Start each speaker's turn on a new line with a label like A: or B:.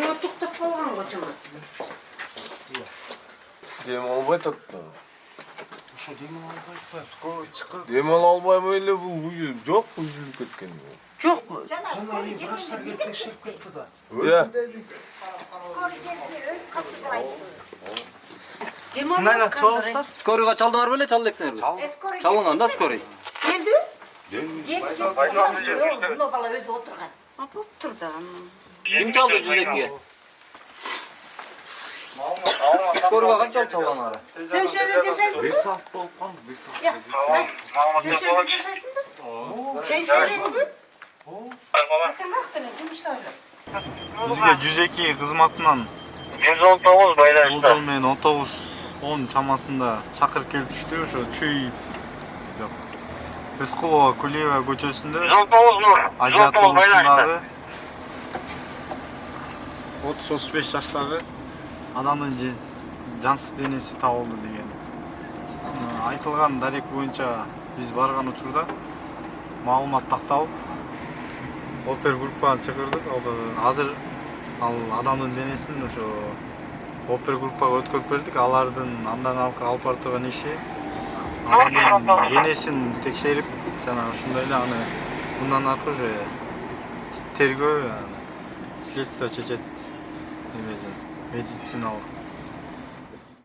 A: Bunu tutup koyalım kocamasını.
B: Demi alбай tatlı.
C: Şu demir albaydı. Skor çıkır.
B: Demi alбай böyle bu yok bu üzülüp ketken.
A: Çok mu?
C: Sana iyi başlar tekşirip gitti da.
B: Ya.
A: Kimler
D: Çalsınlar. Skoriga çaldılar böyle çaldıksın. Çalıngan da skori.
A: Geldi. Gel. Bunu bala özü oturgan. Apıp turdu.
D: Kim çaldı Cüzekli'ye? Skoriga kança çalgan ara?
A: Sen şöyle yaşaysın mı?
C: Saat bol pan.
A: Ya. Sen şöyle yaşaysın mı? Sen şöyle mi? Sen baktın demişler öyle.
E: Bizge 102 kызматынан
F: 119 baylar.
E: Болжол менен 19-10 чамасында чакырып келип түштү. Ошо Чүй Рыскулова Кулиева көчөсүндө
F: 119 Nur.
E: Азият
F: 119 baylar.
E: улусундагы 30-35 жаштагы адамдын жансыз денеси табылды деген. Айтылган дарек боюнча биз барган учурда маалымат такталып опергруппаны чакырдык. Азыр ал адамдын денесин ошо опергруппага өткөрүп бердик. Алардын андан алып барып турган иши адамдын денесин текшерип, жана ушундай эле аны мындан аркы уже тергөө следствие чечет. Медициналык